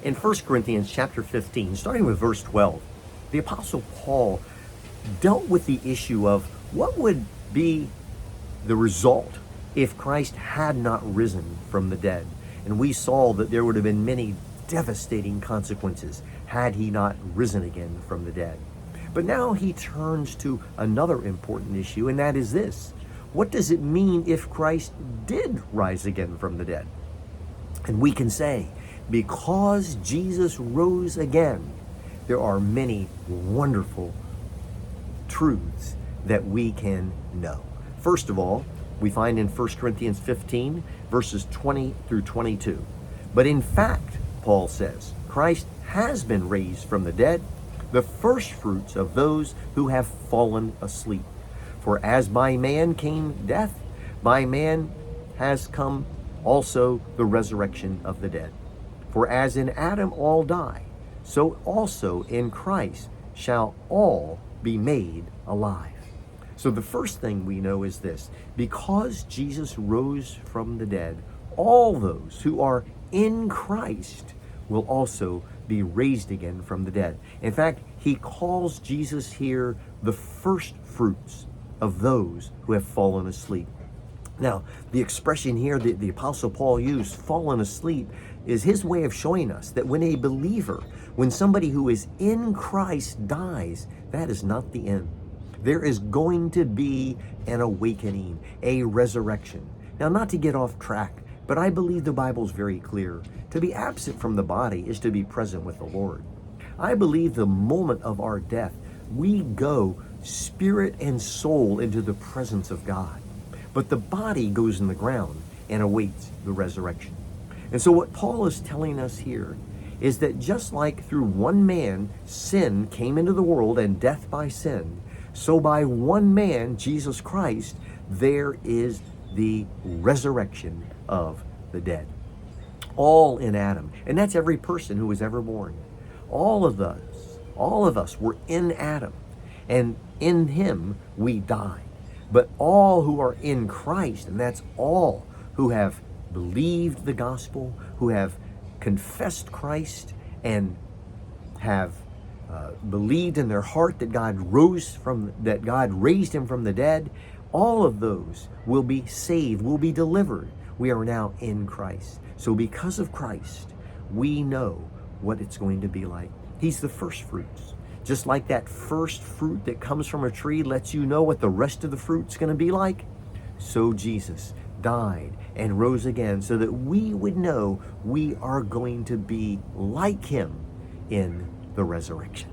In 1 Corinthians chapter 15, starting with verse 12, the Apostle Paul dealt with the issue of what would be the result if Christ had not risen from the dead. And we saw that there would have been many devastating consequences had he not risen again from the dead. But now he turns to another important issue, and that is this. What does it mean if Christ did rise again from the dead? And we can say, because Jesus rose again, there are many wonderful truths that we can know. First of all, we find in 1 Corinthians 15, verses 20 through 22. But in fact, Paul says, Christ has been raised from the dead, the first fruits of those who have fallen asleep. For as by man came death, by man has come also the resurrection of the dead. For as in Adam all die, so also in Christ shall all be made alive. So the first thing we know is this: because Jesus rose from the dead, all those who are in Christ will also be raised again from the dead. In fact, he calls Jesus here the first fruits of those who have fallen asleep. Now, the expression here that the Apostle Paul used, fallen asleep, is his way of showing us that when a believer, when somebody who is in Christ dies, that is not the end. There is going to be an awakening, a resurrection. Now, not to get off track, but I believe the Bible is very clear. To be absent from the body is to be present with the Lord. I believe the moment of our death, we go spirit and soul into the presence of God. But the body goes in the ground and awaits the resurrection. And so what Paul is telling us here is that just like through one man sin came into the world and death by sin, so by one man, Jesus Christ, there is the resurrection of the dead. All in Adam. And that's every person who was ever born. All of us were in Adam. And in him we die. But all who are in Christ, and that's all who have believed the gospel, who have confessed Christ and have believed in their heart that God raised him from the dead, all of those will be saved, will be delivered. We are now in Christ. So because of Christ, we know what it's going to be like. He's the first fruits. Just like that first fruit that comes from a tree lets you know what the rest of the fruit's going to be like, so Jesus died and rose again so that we would know we are going to be like him in the resurrection.